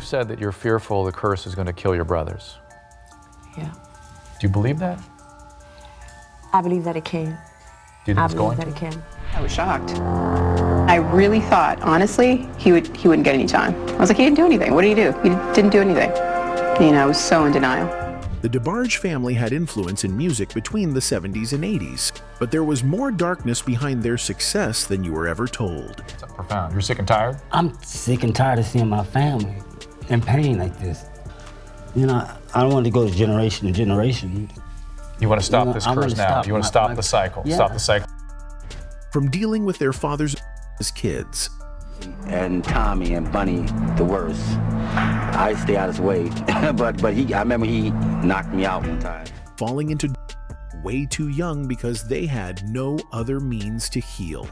you've said that you're fearful the curse is going to kill your brothers. Yeah. Do you believe that? I believe that it can. Do you think it's going that to? it can. I was shocked. I really thought, honestly, he wouldn't get any time. I was like, he didn't do anything. What did he do? He didn't do anything. You know, I was so in denial. The DeBarge family had influence in music between the 70s and 80s, but there was more darkness behind their success than you were ever told. It's profound. You're sick and tired? I'm sick and tired of seeing my family in pain like this. You know, I don't want to go to generation to generation. You want to stop this curse now. You want to stop the cycle. Yeah. Stop the cycle. From dealing with their fathers as kids, and Tommy and Bunny the worst. I stay out of his way, but I remember he knocked me out one time. falling into way too young because they had no other means to heal,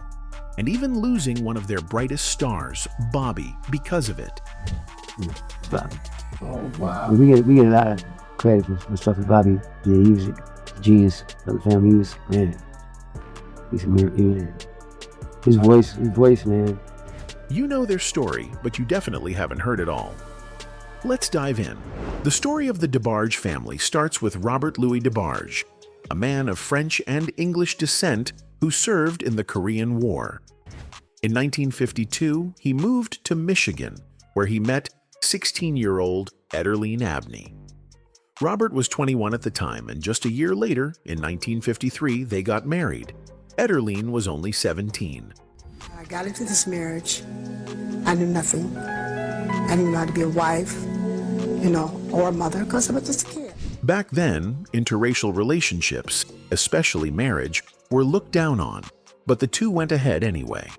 and even losing one of their brightest stars, Bobby, because of it. Bobby. Oh, wow. We get a lot of credit for stuff with Bobby. Yeah, he was a genius of the family. He was, man, he's a miracle. His voice, man. You know their story, but you definitely haven't heard it all. Let's dive in. The story of the DeBarge family starts with Robert Louis DeBarge, a man of French and English descent who served in the Korean War. In 1952, he moved to Michigan, where he met 16-year-old Ederline Abney. Robert was 21 at the time, and just a year later, in 1953, they got married. Ederline was only 17. I got into this marriage. I knew nothing. I didn't know how to be a wife, or a mother, because I was just a kid. Back then, interracial relationships, especially marriage, were looked down on, but the two went ahead anyway.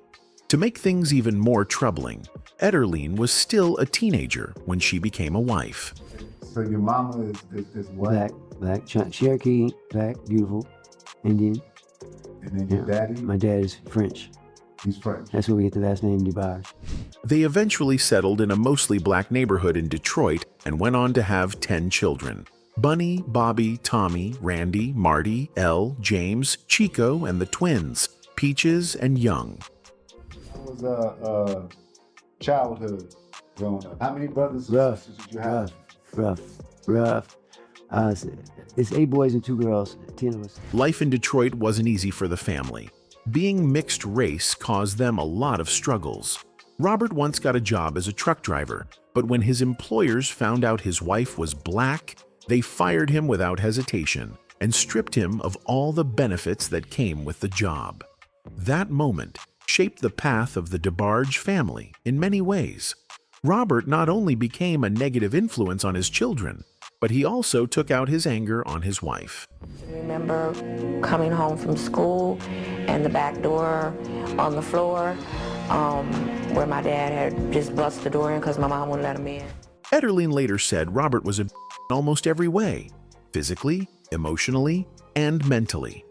To make things even more troubling, Ederline was still a teenager when she became a wife. So your mama is what? Black, Cherokee, black, beautiful, Indian. And then your daddy? My dad is French. He's French. That's where we get the last name, Debarge. They eventually settled in a mostly black neighborhood in Detroit and went on to have 10 children. Bunny, Bobby, Tommy, Randy, Marty, Elle, James, Chico, and the twins, Peaches and Young. How was childhood growing up? How many brothers and sisters did you have? Rough. It's 8 boys and 2 girls, 10 of us. Life in Detroit wasn't easy for the family. Being mixed race caused them a lot of struggles. Robert once got a job as a truck driver, but when his employers found out his wife was black, they fired him without hesitation and stripped him of all the benefits that came with the job. That moment shaped the path of the DeBarge family in many ways. Robert not only became a negative influence on his children, but he also took out his anger on his wife. I remember coming home from school and the back door on the floor where my dad had just busted the door in because my mom wouldn't let him in. Ederline later said Robert was a in almost every way, physically, emotionally, and mentally.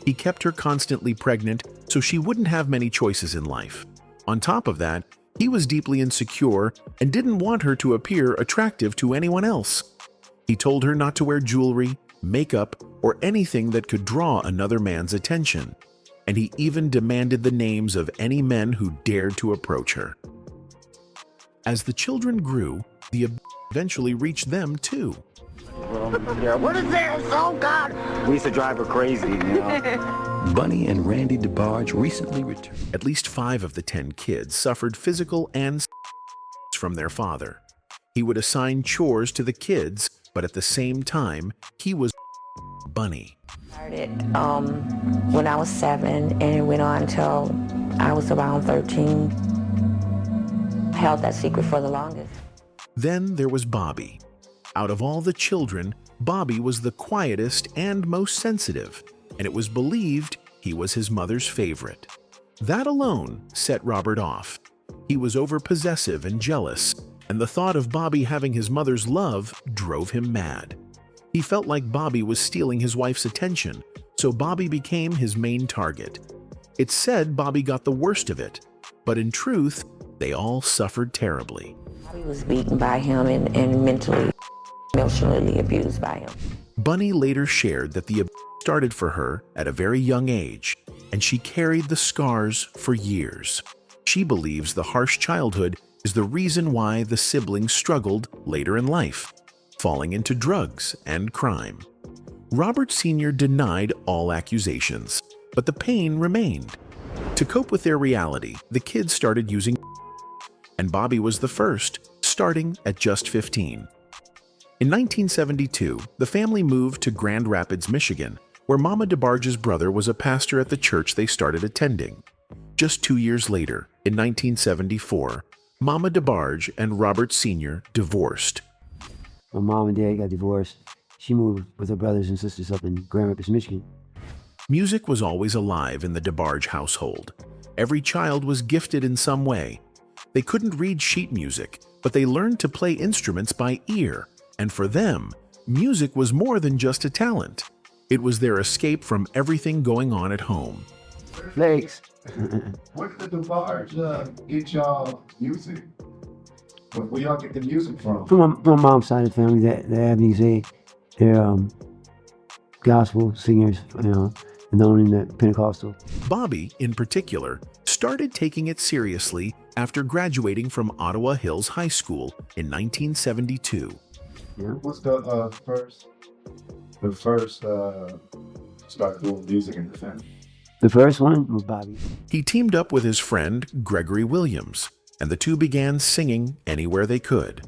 He kept her constantly pregnant so she wouldn't have many choices in life. On top of that, he was deeply insecure and didn't want her to appear attractive to anyone else. He told her not to wear jewelry, makeup, or anything that could draw another man's attention, and he even demanded the names of any men who dared to approach her. As the children grew, the eventually reached them too. Yeah, what is this? Oh, God! We used to drive her crazy, Bunny and Randy DeBarge recently returned. At least 5 of the 10 kids suffered physical and from their father. He would assign chores to the kids, but at the same time, he was Bunny. Started when I was 7, and it went on until I was around 13. Held that secret for the longest. Then there was Bobby. Out of all the children, Bobby was the quietest and most sensitive, and it was believed he was his mother's favorite. That alone set Robert off. He was overpossessive and jealous, and the thought of Bobby having his mother's love drove him mad. He felt like Bobby was stealing his wife's attention, so Bobby became his main target. It's said Bobby got the worst of it, but in truth, they all suffered terribly. Bobby was beaten by him and emotionally abused by him. Bunny later shared that the abuse started for her at a very young age, and she carried the scars for years. She believes the harsh childhood is the reason why the siblings struggled later in life, falling into drugs and crime. Robert Sr. denied all accusations, but the pain remained. To cope with their reality, the kids started using, and Bobby was the first, starting at just 15. In 1972, the family moved to Grand Rapids, Michigan, where Mama DeBarge's brother was a pastor at the church they started attending. Just 2 years later, in 1974, Mama DeBarge and Robert Sr. divorced. My mom and dad got divorced. She moved with her brothers and sisters up in Grand Rapids, Michigan. Music was always alive in the Debarge household. Every child was gifted in some way. They couldn't read sheet music, but they learned to play instruments by ear. And for them, music was more than just a talent. It was their escape from everything going on at home. Flakes. Where did the Debarge get y'all music? Where y'all get the music from? From my mom's side of the family, the Avenues, they're gospel singers, known in the Pentecostal. Bobby, in particular, started taking it seriously after graduating from Ottawa Hills High School in 1972. Yeah. What's the first start doing music in the family? The first one was Bobby. He teamed up with his friend Gregory Williams, and the two began singing anywhere they could.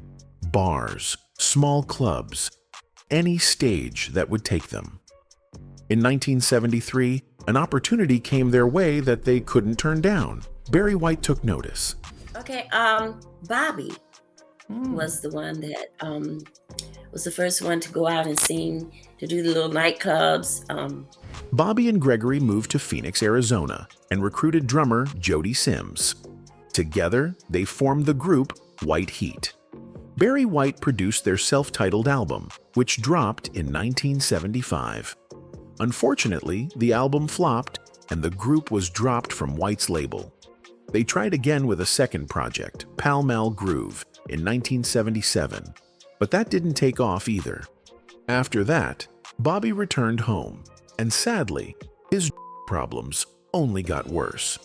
Bars, small clubs, any stage that would take them. In 1973, an opportunity came their way that they couldn't turn down. Barry White took notice. Okay, Bobby was the one that was the first one to go out and sing, to do the little nightclubs. Bobby and Gregory moved to Phoenix, Arizona, and recruited drummer Jody Sims. Together, they formed the group White Heat. Barry White produced their self-titled album, which dropped in 1975. Unfortunately, the album flopped, and the group was dropped from White's label. They tried again with a second project, Pall Mall Groove, in 1977, but that didn't take off either. After that, Bobby returned home, and sadly, his problems only got worse.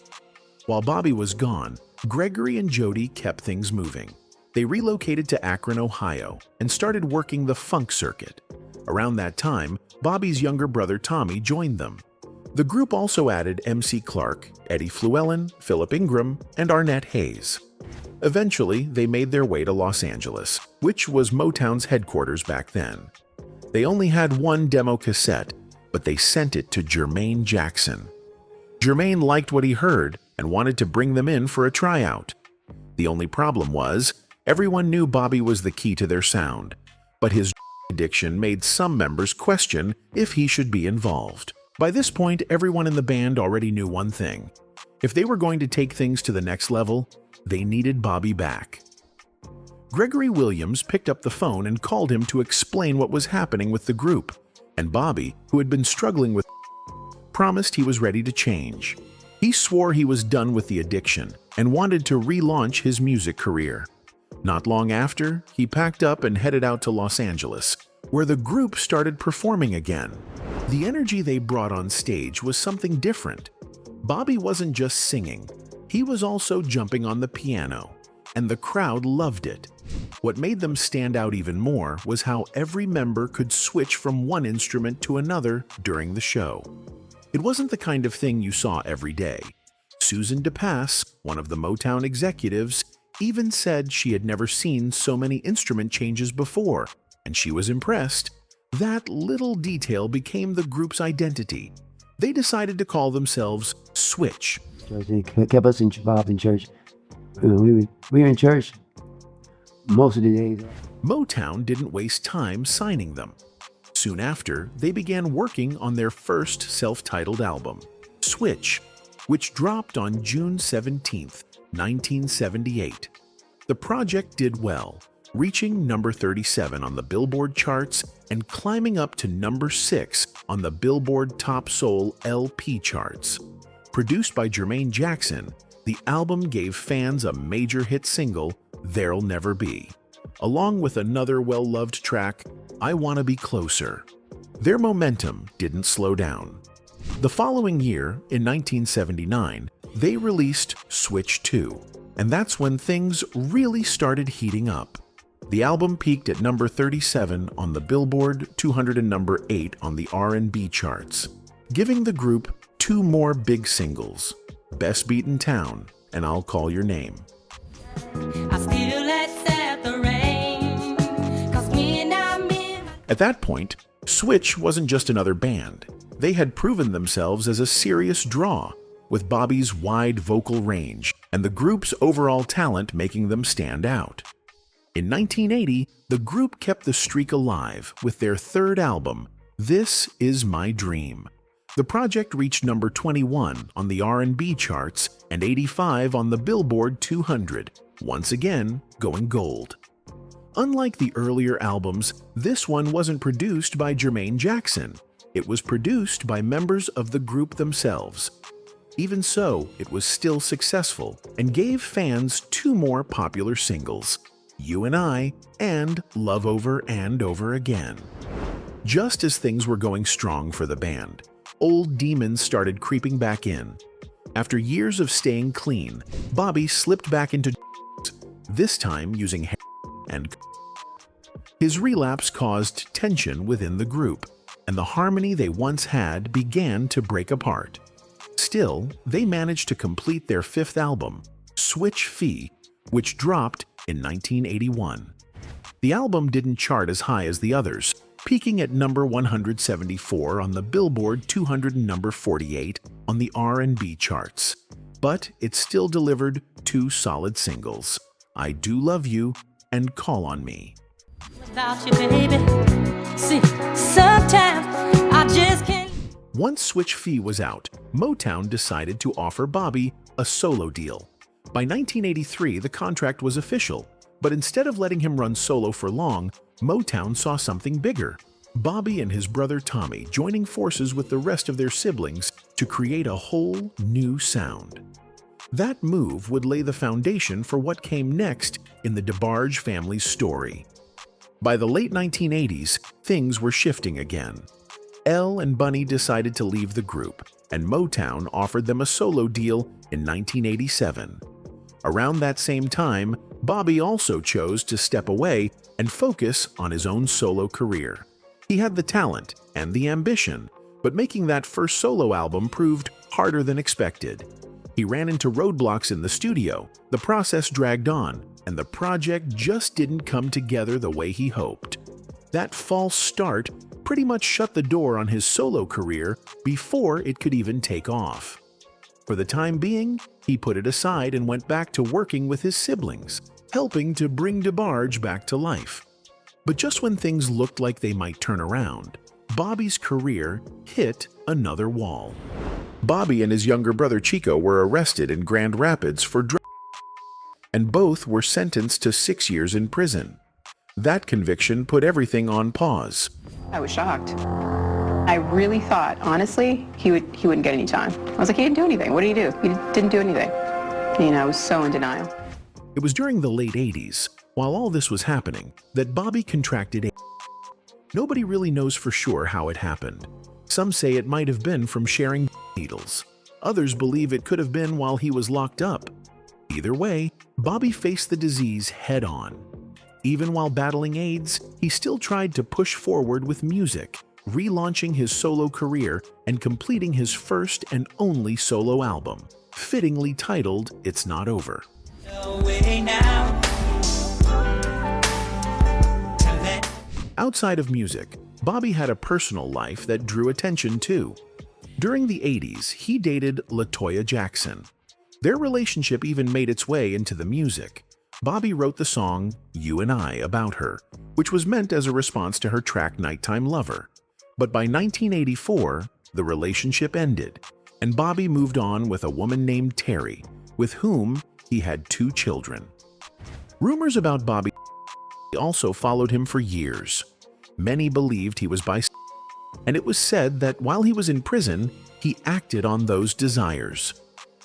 While Bobby was gone, Gregory and Jody kept things moving. They relocated to Akron, Ohio, and started working the funk circuit. Around that time, Bobby's younger brother Tommy joined them. The group also added MC Clark, Eddie Fluellen, Philip Ingram, and Arnett Hayes. Eventually, they made their way to Los Angeles, which was Motown's headquarters back then. They only had one demo cassette, but they sent it to Jermaine Jackson. Jermaine liked what he heard and wanted to bring them in for a tryout. The only problem was, everyone knew Bobby was the key to their sound, but his addiction made some members question if he should be involved. By this point, everyone in the band already knew one thing. If they were going to take things to the next level, they needed Bobby back. Gregory Williams picked up the phone and called him to explain what was happening with the group, and Bobby, who had been struggling with, promised he was ready to change. He swore he was done with the addiction and wanted to relaunch his music career. Not long after, he packed up and headed out to Los Angeles, where the group started performing again. The energy they brought on stage was something different. Bobby wasn't just singing, he was also jumping on the piano, and the crowd loved it. What made them stand out even more was how every member could switch from one instrument to another during the show. It wasn't the kind of thing you saw every day. Susan DePass, one of the Motown executives, even said she had never seen so many instrument changes before, and she was impressed. That little detail became the group's identity. They decided to call themselves Switch. They kept us involved in church. We were in church most of the days. Motown didn't waste time signing them. Soon after, they began working on their first self-titled album, Switch, which dropped on June 17, 1978. The project did well, reaching number 37 on the Billboard charts and climbing up to number 6 on the Billboard Top Soul LP charts. Produced by Jermaine Jackson, the album gave fans a major hit single, There'll Never Be, along with another well-loved track, I Wanna Be Closer. Their momentum didn't slow down. The following year, in 1979, they released Switch 2, And that's when things really started heating up. The album peaked at number 37 on the Billboard 200 and number 8 on the R&B charts, giving the group 2 more big singles, Best Beat in Town and I'll Call Your Name. At that point, Switch wasn't just another band. They had proven themselves as a serious draw, with Bobby's wide vocal range and the group's overall talent making them stand out. In 1980, the group kept the streak alive with their third album, This Is My Dream. The project reached number 21 on the R&B charts and 85 on the Billboard 200, once again going gold. Unlike the earlier albums, this one wasn't produced by Jermaine Jackson. It was produced by members of the group themselves. Even so, it was still successful and gave fans 2 more popular singles, You and I and Love Over and Over Again. Just as things were going strong for the band, old demons started creeping back in. After years of staying clean, Bobby slipped back into this time using heroin and his relapse caused tension within the group, and the harmony they once had began to break apart. Still, they managed to complete their 5th album, Switch Fee, which dropped in 1981. The album didn't chart as high as the others, peaking at number 174 on the Billboard 200 and number 48 on the R&B charts. But it still delivered 2 solid singles, I Do Love You and Call on Me. Without you, baby. See, sometimes I just can't. Once Switch Fee was out, Motown decided to offer Bobby a solo deal. By 1983, the contract was official, but instead of letting him run solo for long, Motown saw something bigger. Bobby and his brother Tommy joining forces with the rest of their siblings to create a whole new sound. That move would lay the foundation for what came next in the DeBarge family's story. By the late 1980s, things were shifting again. Elle and Bunny decided to leave the group, and Motown offered them a solo deal in 1987. Around that same time, Bobby also chose to step away and focus on his own solo career. He had the talent and the ambition, but making that first solo album proved harder than expected. He ran into roadblocks in the studio, the process dragged on, and the project just didn't come together the way he hoped. That false start pretty much shut the door on his solo career before it could even take off. For the time being, he put it aside and went back to working with his siblings, helping to bring DeBarge back to life. But just when things looked like they might turn around, Bobby's career hit another wall. Bobby and his younger brother Chico were arrested in Grand Rapids for drugs, and both were sentenced to 6 years in prison. That conviction put everything on pause. I was shocked. I really thought, honestly, he wouldn't get any time. I was like, he didn't do anything. What did he do? He didn't do anything. You know, I was so in denial. It was during the late 80s, while all this was happening, that Bobby contracted AIDS. Nobody really knows for sure how it happened. Some say it might have been from sharing needles. Others believe it could have been while he was locked up. Either way, Bobby faced the disease head-on. Even while battling AIDS, he still tried to push forward with music, relaunching his solo career and completing his first and only solo album, fittingly titled It's Not Over. Outside of music, Bobby had a personal life that drew attention too. During the 80s, he dated LaToya Jackson. Their relationship even made its way into the music. Bobby wrote the song You and I about her, which was meant as a response to her track Nighttime Lover. But by 1984, the relationship ended, and Bobby moved on with a woman named Terry, with whom he had 2 children. Rumors about Bobby also followed him for years. Many believed he was bisexual, and it was said that while he was in prison, he acted on those desires.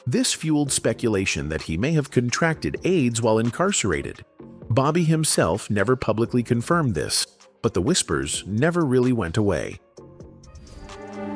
This fueled speculation that he may have contracted AIDS while incarcerated. Bobby himself never publicly confirmed this, but the whispers never really went away.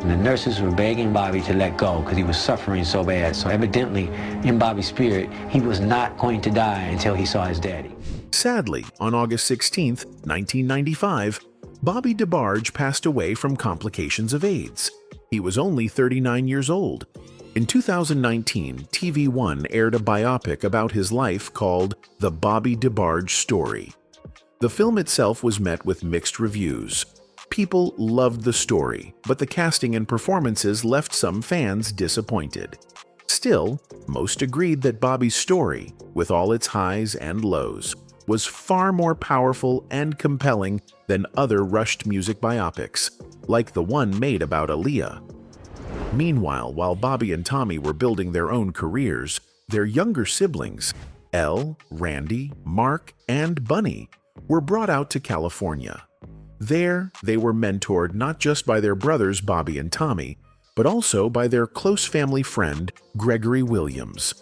And the nurses were begging Bobby to let go because he was suffering so bad. So evidently, in Bobby's spirit, he was not going to die until he saw his daddy. Sadly, on August 16, 1995, Bobby DeBarge passed away from complications of AIDS. He was only 39 years old. In 2019, TV One aired a biopic about his life called The Bobby DeBarge Story. The film itself was met with mixed reviews. People loved the story, but the casting and performances left some fans disappointed. Still, most agreed that Bobby's story, with all its highs and lows, was far more powerful and compelling than other rushed music biopics, like the one made about Aaliyah. Meanwhile, while Bobby and Tommy were building their own careers, their younger siblings, Elle, Randy, Mark, and Bunny, were brought out to California. There, they were mentored not just by their brothers Bobby and Tommy, but also by their close family friend, Gregory Williams.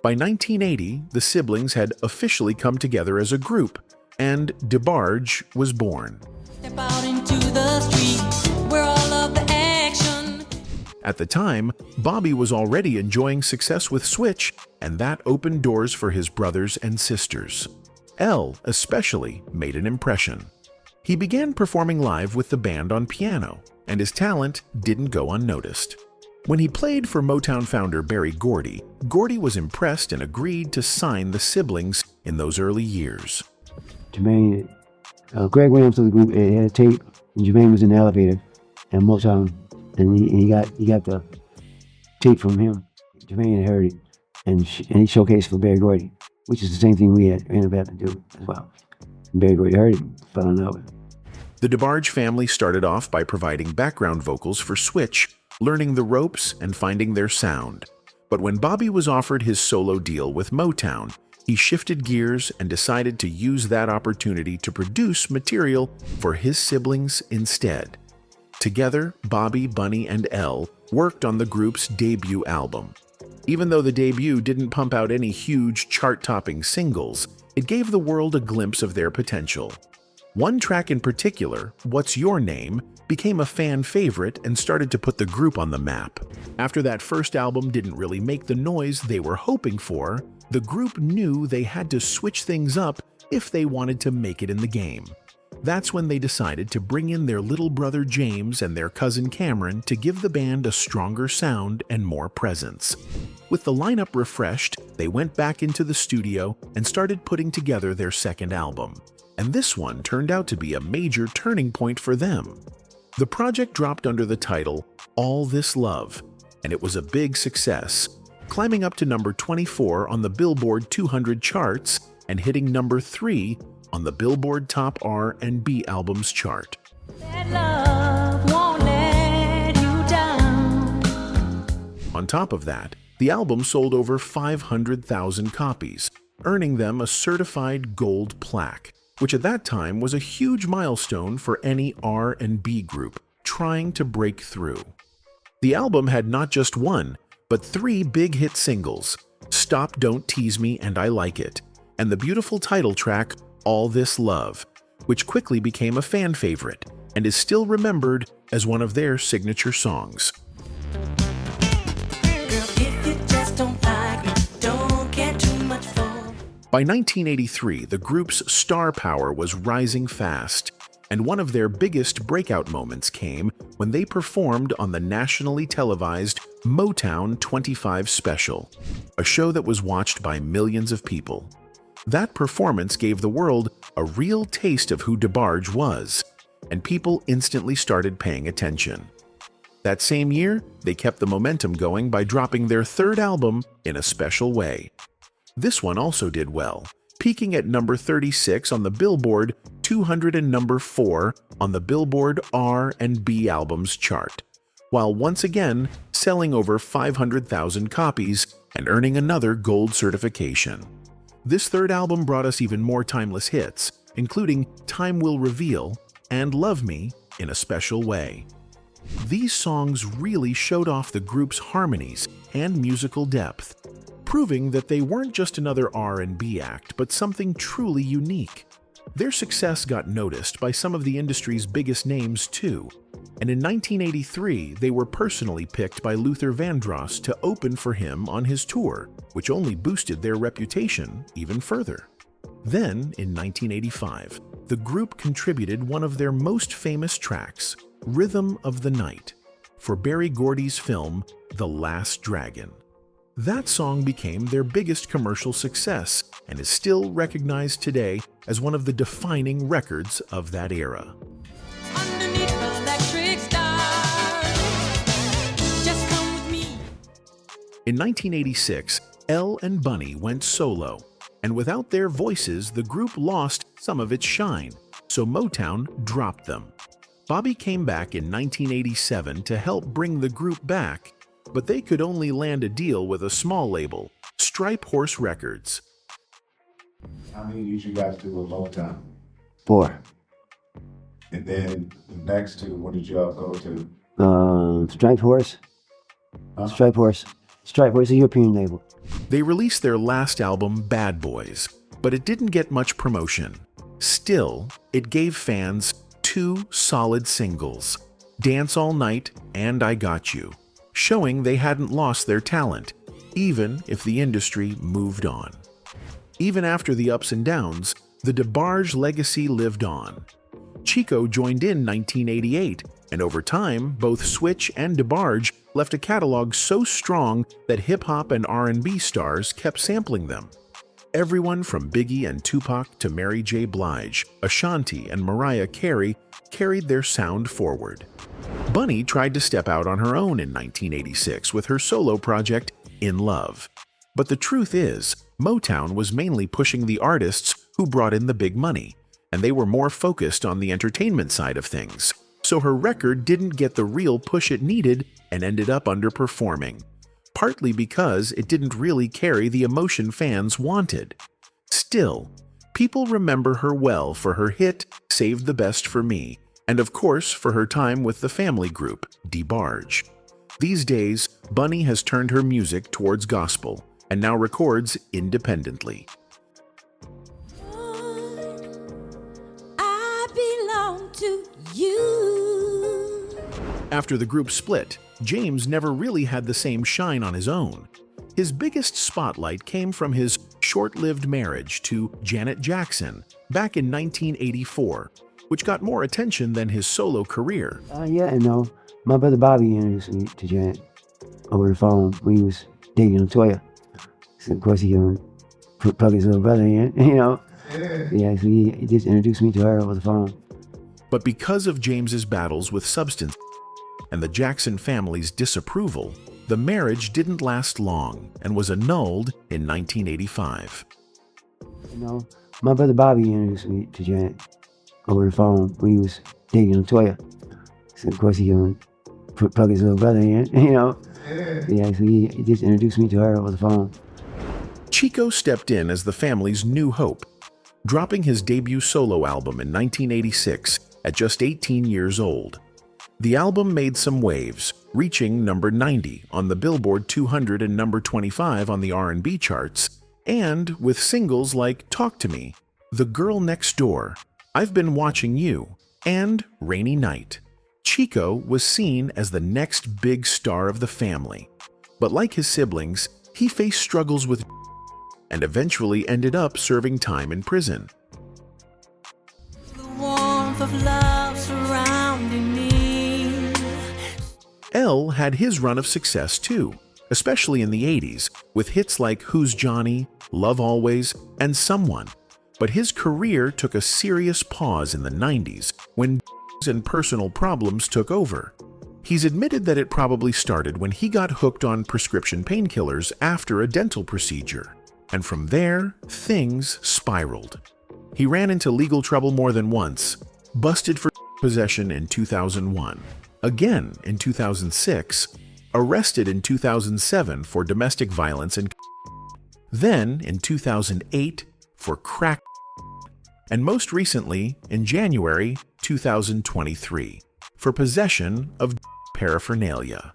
By 1980, the siblings had officially come together as a group, and DeBarge was born. Step out into the street where all of the action. At the time, Bobby was already enjoying success with Switch, and that opened doors for his brothers and sisters. Elle, especially, made an impression. He began performing live with the band on piano, and his talent didn't go unnoticed. When he played for Motown founder Berry Gordy, Gordy was impressed and agreed to sign the siblings in those early years. Jermaine, Greg Williams of the group had a tape, and Jermaine was in the elevator, and Motown, and he got the tape from him. Jermaine had heard it, and he showcased for Berry Gordy, which is the same thing we ended up having to do as well. Berry Gordy heard it, fell in love with it. The DeBarge family started off by providing background vocals for Switch, learning the ropes and finding their sound. But when Bobby was offered his solo deal with Motown, he shifted gears and decided to use that opportunity to produce material for his siblings instead. Together, Bobby, Bunny, and Elle worked on the group's debut album. Even though the debut didn't pump out any huge chart-topping singles, it gave the world a glimpse of their potential. One track in particular, What's Your Name, became a fan favorite and started to put the group on the map. After that first album didn't really make the noise they were hoping for, the group knew they had to switch things up if they wanted to make it in the game. That's when they decided to bring in their little brother James and their cousin Cameron to give the band a stronger sound and more presence. With the lineup refreshed, they went back into the studio and started putting together their second album. And this one turned out to be a major turning point for them. The project dropped under the title All This Love, and it was a big success, climbing up to number 24 on the Billboard 200 charts and hitting number 3 on the Billboard Top R&B Albums chart. That love won't let you down. On top of that, the album sold over 500,000 copies, earning them a certified gold plaque, which at that time was a huge milestone for any R&B group trying to break through. The album had not just one, but 3 big hit singles, Stop Don't Tease Me and I Like It, and the beautiful title track, All This Love, which quickly became a fan favorite and is still remembered as one of their signature songs. By 1983, the group's star power was rising fast, and one of their biggest breakout moments came when they performed on the nationally televised Motown 25 special, a show that was watched by millions of people. That performance gave the world a real taste of who DeBarge was, and people instantly started paying attention. That same year, they kept the momentum going by dropping their third album in a special way. This one also did well, peaking at number 36 on the Billboard 200 and number 4 on the Billboard R&B Albums chart, while once again selling over 500,000 copies and earning another gold certification. This third album brought us even more timeless hits, including Time Will Reveal and Love Me in a Special Way. These songs really showed off the group's harmonies and musical depth, proving that they weren't just another R&B act, but something truly unique. Their success got noticed by some of the industry's biggest names too, And in 1983, they were personally picked by Luther Vandross to open for him on his tour, which only boosted their reputation even further. Then, in 1985, the group contributed one of their most famous tracks, Rhythm of the Night, for Berry Gordy's film The Last Dragon. That song became their biggest commercial success and is still recognized today as one of the defining records of that era. In 1986, Elle and Bunny went solo, and without their voices, the group lost some of its shine, so Motown dropped them. Bobby came back in 1987 to help bring the group back, but they could only land a deal with a small label, Stripe Horse Records. How many did you guys do with Motown? 4. And then the next two, what did y'all go to? Stripe Horse. Stripe Horse. Stripe Horse is a European label. They released their last album, Bad Boys, but it didn't get much promotion. Still, it gave fans 2 solid singles, Dance All Night and I Got You, showing they hadn't lost their talent, even if the industry moved on. Even after the ups and downs, the DeBarge legacy lived on. Chico joined in 1988, and over time, both Switch and DeBarge left a catalog so strong that hip-hop and R&B stars kept sampling them. Everyone from Biggie and Tupac to Mary J. Blige, Ashanti, and Mariah Carey carried their sound forward. Bunny tried to step out on her own in 1986 with her solo project, In Love. But the truth is, Motown was mainly pushing the artists who brought in the big money, and they were more focused on the entertainment side of things. So her record didn't get the real push it needed and ended up underperforming, partly because it didn't really carry the emotion fans wanted. Still, people remember her well for her hit Save the Best for Me, and of course for her time with the family group, DeBarge. These days, Bunny has turned her music towards gospel and now records independently. I belong to you. After the group split, James never really had the same shine on his own. His biggest spotlight came from his short-lived marriage to Janet Jackson back in 1984, which got more attention than his solo career. My brother Bobby introduced me to Janet over the phone when he was dating Latoya. So of course he plug his little brother in, Yeah, so he just introduced me to her over the phone. But because of James's battles with substance and the Jackson family's disapproval, the marriage didn't last long and was annulled in 1985. My brother Bobby introduced me to Janet over the phone when he was dating Latoya. So of course he plug his little brother in, Yeah, so he just introduced me to her over the phone. Chico stepped in as the family's new hope, dropping his debut solo album in 1986 at just 18 years old. The album made some waves, reaching number 90 on the Billboard 200 and number 25 on the R&B charts, and with singles like Talk to Me, The Girl Next Door, I've Been Watching You, and Rainy Night. Chico was seen as the next big star of the family. But like his siblings, he faced struggles with and eventually ended up serving time in prison. The warmth of love surrounding me. Elle had his run of success too, especially in the 80s, with hits like Who's Johnny, Love Always, and Someone. But his career took a serious pause in the 90s when and personal problems took over. He's admitted that it probably started when he got hooked on prescription painkillers after a dental procedure. And from there, things spiraled. He ran into legal trouble more than once, busted for possession in 2001, again in 2006, arrested in 2007 for domestic violence, and then in 2008 for crack, and most recently in January 2023 for possession of paraphernalia.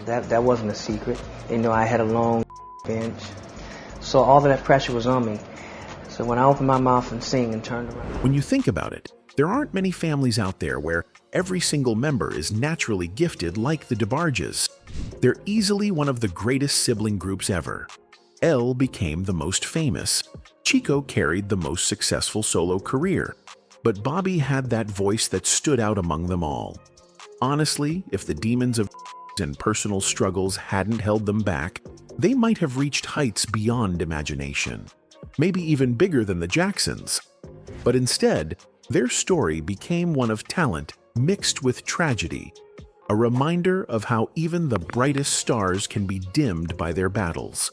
That wasn't a secret. I had a long bench, so all of that pressure was on me. So when I opened my mouth and sing and turned around. When you think about it, there aren't many families out there where every single member is naturally gifted like the DeBarges. They're easily one of the greatest sibling groups ever. Elle became the most famous. Chico carried the most successful solo career. But Bobby had that voice that stood out among them all. Honestly, if the demons of and personal struggles hadn't held them back, they might have reached heights beyond imagination, maybe even bigger than the Jacksons. But instead, their story became one of talent mixed with tragedy, a reminder of how even the brightest stars can be dimmed by their battles.